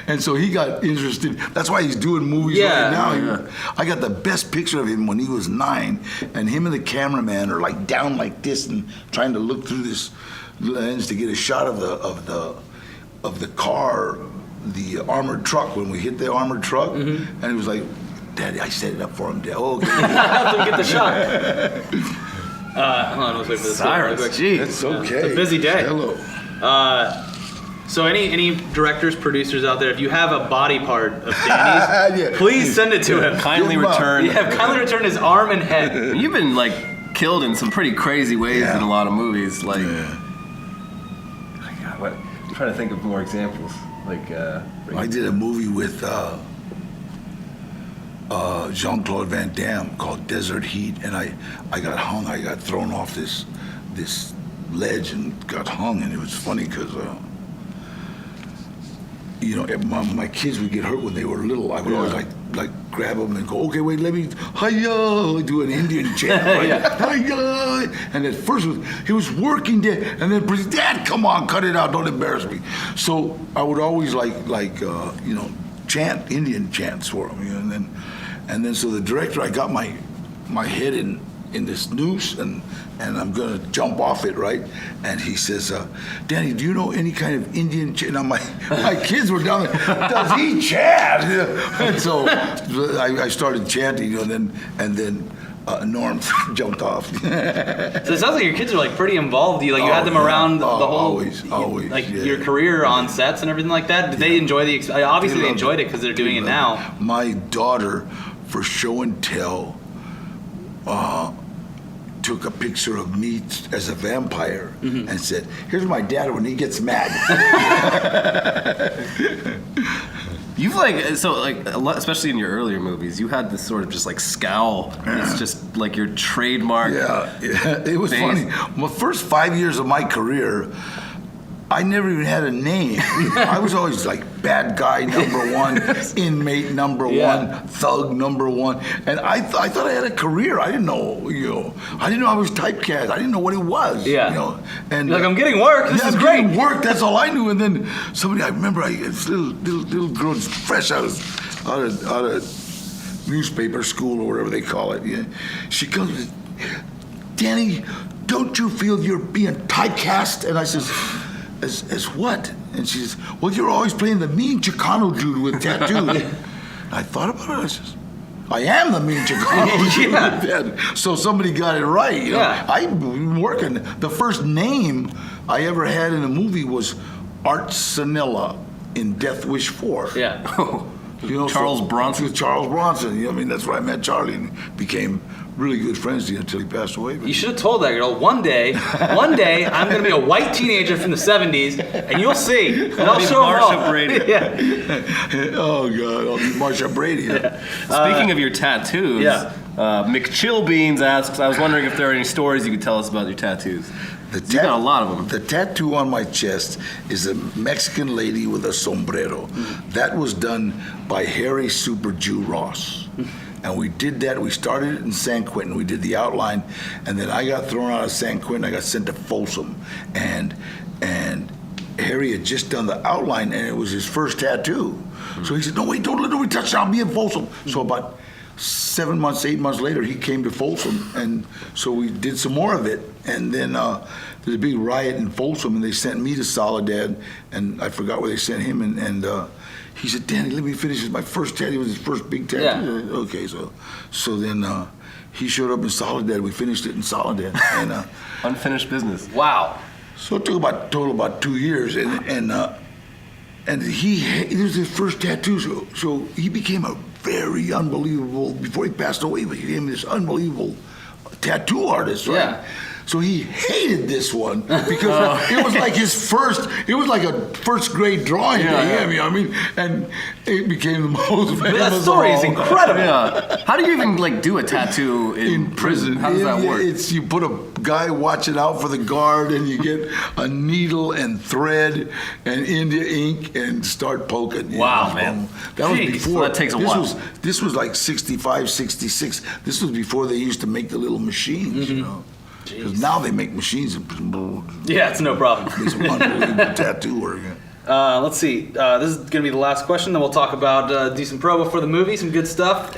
and so he got interested. That's why he's doing movies right now. I got the best picture of him when he was 9, and him and the cameraman are down like this and trying to look through this lens to get a shot of the car armored truck when we hit the armored truck, and he was like, "Daddy, I set it up for him, Dad." Oh, okay. Help him get the shot. Hold on, let's wait for this. Cyrus, jeez. It's okay. It's a busy day. Hello. So any directors, producers out there, if you have a body part of Danny's, please send it to him. Kindly return. Yeah, kindly return his arm and head. You've been like killed in some pretty crazy ways in a lot of movies. Like, God, what? I'm trying to think of more examples. Like, I did a movie with Jean-Claude Van Damme called Desert Heat, and I got hung. I got thrown off this ledge and got hung, and it was funny because my kids would get hurt when they were little. I would always like grab them and go, okay, wait, let me hiya, do an Indian chant, right? Hiya. And at first he was working there, and then Dad, come on, cut it out, don't embarrass me. So I would always chant Indian chants for him, and then so the director, I got my head in this noose, and I'm gonna jump off it, right? And he says, "Danny, do you know any kind of Indian chant?" Now my kids were down there. Does he chant? And so I started chanting, and then Norm jumped off. So it sounds like your kids are like pretty involved. You had them around the whole, always, your career on sets and everything like that. Did they enjoy the? Obviously, they enjoyed it because they're doing it now. My daughter, for show and tell, took a picture of me as a vampire and said, "Here's my dad when he gets mad." you've especially in your earlier movies, you had this sort of just like scowl. It's just like your trademark. Yeah. It was funny. My first 5 years of my career, I never even had a name. I was always like bad guy #1, inmate #1, thug #1, and I thought I had a career. I didn't know, I didn't know I was typecast. I didn't know what it was. Yeah. And like, I'm getting work. This is great. Getting work. That's all I knew. And then somebody, I remember, this little girl, just fresh out of newspaper school or whatever they call it. Yeah. She comes, "Danny, don't you feel you're being typecast?" And I says, As what? And she says, "Well, you're always playing the mean Chicano dude with tattoos." I thought about it. I says, "I am the mean Chicano dude with tattoos." So somebody got it right. I've been working. The first name I ever had in a movie was Art Sanilla in Death Wish 4. Yeah. Charles Bronson. Charles Bronson. That's where I met Charlie and became really good friends until he passed away. You should have told that girl, one day I'm going to be a white teenager from the 70s, and you'll see. And I'll show her Marsha Brady. Oh, God. I'll be Marsha Brady. Speaking of your tattoos, McChillbeans asks, I was wondering if there are any stories you could tell us about your tattoos. You got a lot of them. The tattoo on my chest is a Mexican lady with a sombrero. That was done by Harry Super Jew Ross. And we did that. We started it in San Quentin. We did the outline, and then I got thrown out of San Quentin. I got sent to Folsom, and Harry had just done the outline, and it was his first tattoo. So he said, "No, wait, don't let nobody touch it. I'll be in Folsom." So about 7 months, 8 months later, he came to Folsom, and so we did some more of it. And then there's a big riot in Folsom, and they sent me to Soledad, and I forgot where they sent him, and he said, "Danny, let me finish my first tattoo." It was his first big tattoo. Yeah. Okay, so then he showed up in Soledad. We finished it in Soledad. And unfinished business. Wow. So it took about 2 years, and it was his first tattoo. So he became a very unbelievable, before he passed away, he became this unbelievable tattoo artist, right? Yeah. So he hated this one because it was like it was like a first grade drawing to him, and it became the most famous. That story is incredible. Yeah. How do you even do a tattoo in prison? How does that work? You put a guy watching out for the guard, and you get a needle and thread and India ink and start poking. Wow, man. That was before. So that takes a while. This was like 65, 66. This was before they used to make the little machines, Because now they make machines and yeah, it's no problem. It's unbelievable tattoo work. Let's see. This is going to be the last question. Then we'll talk about decent pro before the movie. Some good stuff.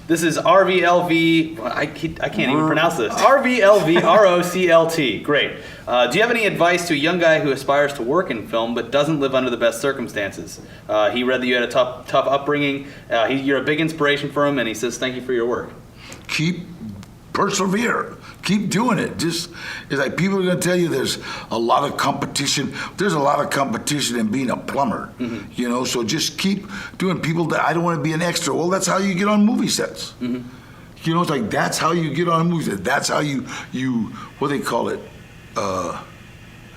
This is RVLV. I can't even pronounce this. RVLVROCLT. Great. Do you have any advice to a young guy who aspires to work in film but doesn't live under the best circumstances? He read that you had a tough upbringing. You're a big inspiration for him, and he says thank you for your work. Persevere. Keep doing it. Just, it's like people are going to tell you there's a lot of competition. There's a lot of competition in being a plumber, you know, so just keep doing. People that I don't want to be an extra. Well, that's how you get on movie sets. You know, it's like that's how you get on a movie set. That's how you what do they call it?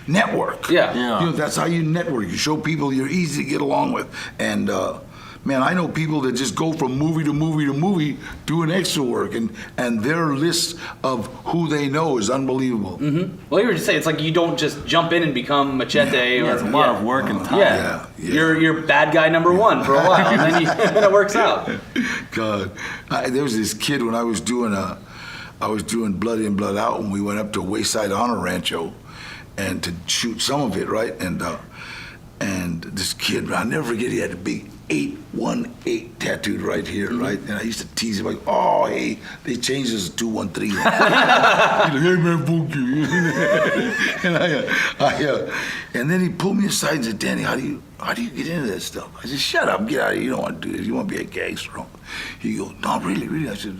Network. Yeah. You know, that's how you network. You show people you're easy to get along with. And man, I know people that just go from movie to movie to movie doing extra work, and their list of who they know is unbelievable. Well, you were just saying it's like you don't just jump in and become Machete. Yeah, it's a lot of work and time. Yeah. You're bad guy number one for a while, and then it works out. God, there was this kid when I was doing Blood In, Blood Out, and we went up to Wayside Honor Rancho, and to shoot some of it, right? And this kid, I'll never forget, he had a big 818 tattooed right here, right? And I used to tease him like, oh, hey, they changed this to 213. He's like, hey man, fuck you. And then he pulled me aside and said, Danny, how do you get into that stuff? I said, shut up, get out of here. You don't want to do this. You want to be a gangster. He goes, no, really. I said,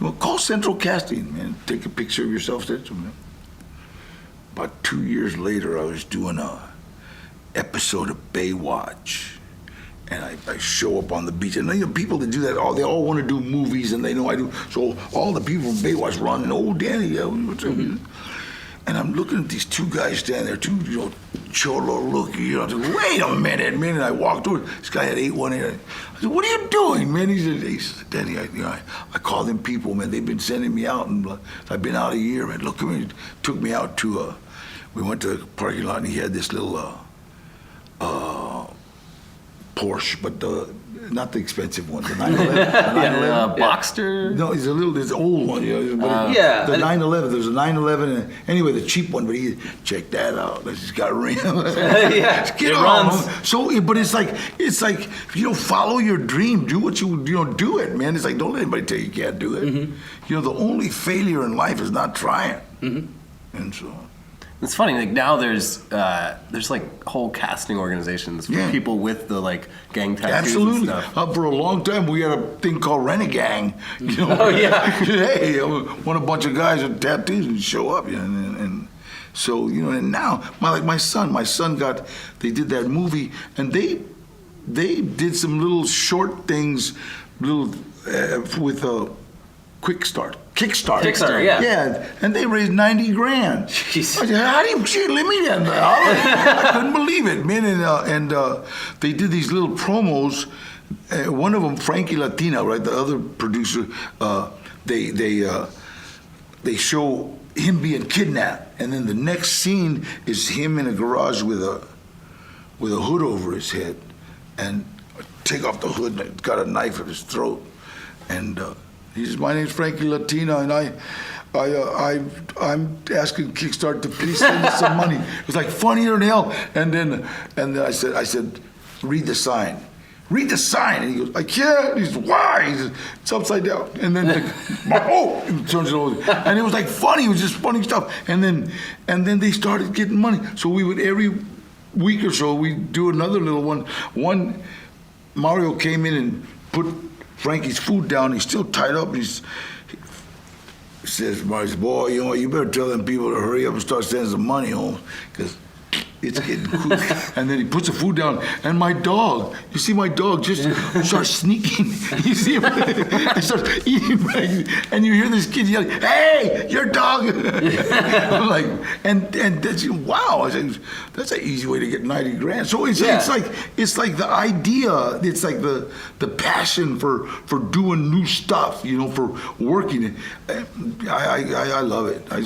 well, call Central Casting, man. Take a picture of yourself. About 2 years later, I was doing a episode of Baywatch. And I show up on the beach, and you know, people that do that, they all want to do movies, and they know I do. So all the people from Baywatch run, oh, Danny, yeah, what's up? And I'm looking at these two guys standing there, two, you know, cholo looking, you know. I said, wait a minute. I walked over. This guy had 818. I said, what are you doing, man? He said, Danny, I call them people, man. They've been sending me out, and I've been out a year, man. Look at me. He took me out to, we went to the parking lot, and he had this little, Porsche, but not the expensive one, the 911. Boxster? No, it's this old one. You know, the 911. There's a 911. And anyway, the cheap one, but he check that out. It's got rims. It runs. So, but it's like you know, follow your dream. Do what you know. Do it, man. It's like don't let anybody tell you can't do it. You know, the only failure in life is not trying. And so. It's funny, like now there's like whole casting organizations for people with the like gang tattoos. Absolutely. And stuff. For a long time, we had a thing called Rent-A-Gang. You know, hey, I want a bunch of guys with tattoos and show up, and so you know. And now, my son they did that movie, and they did some little short things, with a Kickstarter, yeah, and they raised $90,000. Jeez. I said, how do you let me in? I couldn't believe it, man. And they did these little promos. One of them, Frankie Latina, right, the other producer. They show him being kidnapped, and then the next scene is him in a garage with a hood over his head, and take off the hood, and got a knife at his throat, and. He says, my name's Frankie Latina, and I'm asking Kickstarter to please send us some money. It was like funnier than hell. And then I said, read the sign. Read the sign. And he goes, I can't. He says, why? He says, it's upside down. And then he turns it over. And it was like funny. It was just funny stuff. And then they started getting money. So we would every week or so we'd do another little one. One Mario came in and put Frankie's food down. He's still tied up. He says, Marty, boy, you know what? You better tell them people to hurry up and start sending some money home, because it's getting cool. And then he puts the food down, and my dog, you see my dog just starts sneaking. You see him, he starts eating Frankie, and you hear this kid yelling, hey, your dog. I'm like, and that's, wow, I said, that's an easy way to get $90,000. So it's like the idea, it's like the passion for doing new stuff, you know, for working. I love it. And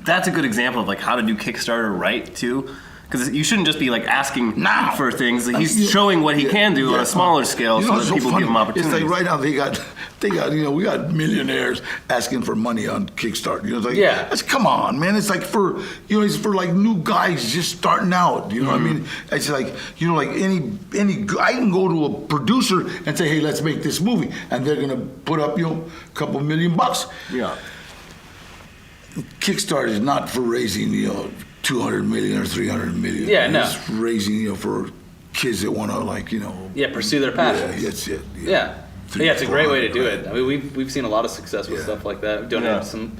that's a good example of like how to do Kickstarter right too, because you shouldn't just be like asking for things. Like, he's showing what he can do on a smaller scale, so that people give him opportunities. It's like right now they got you know, we got millionaires asking for money on Kickstarter. You know, it's like come on, man. It's like it's for like new guys just starting out. You know what I mean? It's like, you know, like any I can go to a producer and say, hey, let's make this movie, and they're gonna put up, you know, a couple $1 million. Yeah. Kickstarter is not for raising 200 million or 300 million. Yeah, no. It's raising for kids that want to pursue their passions. Yeah, that's it. Yeah. Yeah, it's a great way to do it. I mean, we've seen a lot of success with stuff like that. We've donated some.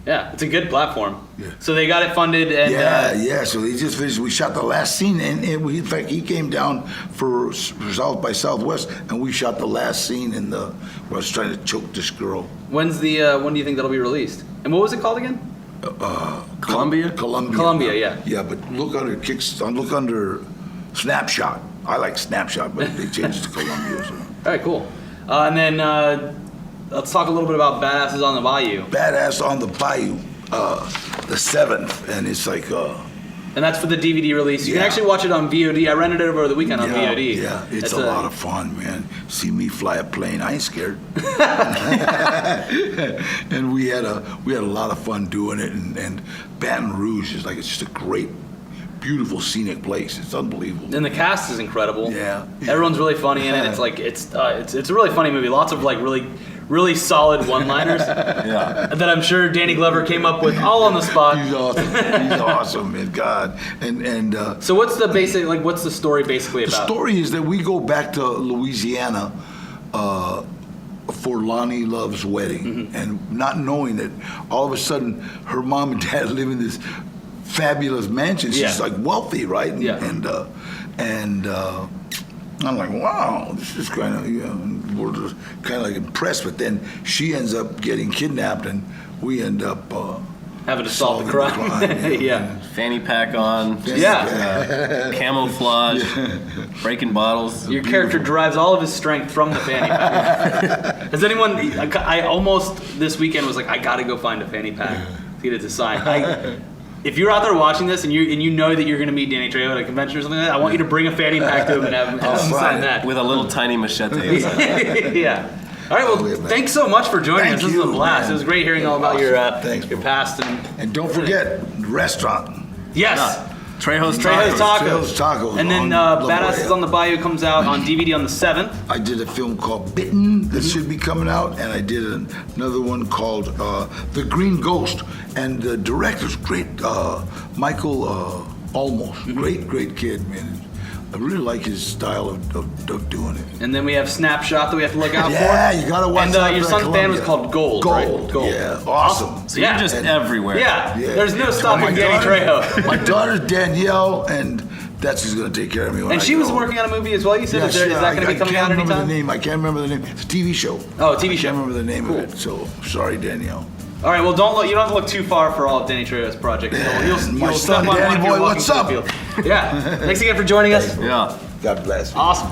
Yeah, it's a good platform. Yeah. So they got it funded, and So they just finished. We shot the last scene, and in fact, he came down for South by Southwest, and we shot the last scene where I was trying to choke this girl. when do you think that'll be released? And what was it called again? Columbia? Columbia, yeah. Yeah, but look under Snapshot. I like Snapshot, but they changed it to Columbia. So. All right, cool. And then let's talk a little bit about Badasses on the Bayou. Badass on the Bayou, the 7th, and it's like. And that's for the DVD release. You can Yeah. actually watch it on VOD. I rented it over the weekend on VOD. Yeah, it's a lot of fun, man. See me fly a plane, I ain't scared. And we had a lot of fun doing it. And Baton Rouge is it's just a great, beautiful scenic place. It's unbelievable. And the cast is incredible. Yeah. Everyone's really funny in it. It's like it's a really funny movie. Lots of really solid one-liners that I'm sure Danny Glover came up with all on the spot. He's awesome. He's awesome, man. God. And so what's the story basically about? the story is that we go back to Louisiana for Lonnie Love's wedding, and not knowing that all of a sudden her mom and dad live in this fabulous mansion. She's wealthy, right? And I'm like, wow, this is kind of, we're just kind of impressed. But then she ends up getting kidnapped, and we end up having to solve the crime. Yeah. Fanny pack on. Camouflage. Breaking bottles. Your character derives all of his strength from the fanny pack. Has anyone? I almost this weekend was like, I got to go find a fanny pack to get it to sign. If you're out there watching this and you know that you're going to meet Danny Trejo at a convention or something like that, I want you to bring a fanny pack to him and have him sign that. With a little tiny machete. Yeah. All right, well, thanks so much for joining us. This was a blast. Man. It was great hearing all about your past. And don't forget, the restaurant. Yes. Trejo's Tacos. Trejo's Tacos. And then Badasses on the Bayou comes out on DVD on the 7th. I did a film called Bitten that should be coming out, and I did another one called The Green Ghost. And the director's great, Michael Olmos. Great kid, man. I really like his style of doing it. And then we have Snapshot that we have to look out for. Yeah, you gotta watch that. And your son's band was called Gold, right? Gold, yeah. Awesome. So you're just everywhere. Yeah. There's no stopping Danny Trejo. My daughter's Danielle, and that's who's going to take care of me when And she was working on a movie as well, you said? Yeah, Is that going to be coming out anytime? I can't remember the name. It's a TV show. Oh, a TV I show. can't remember the name of it, so sorry, Danielle. All right, well, you don't have to look too far for all of Danny Trejo's projects. My son, Danny boy, what's up? Yeah. Thanks again for joining us. Yeah. God bless. Awesome.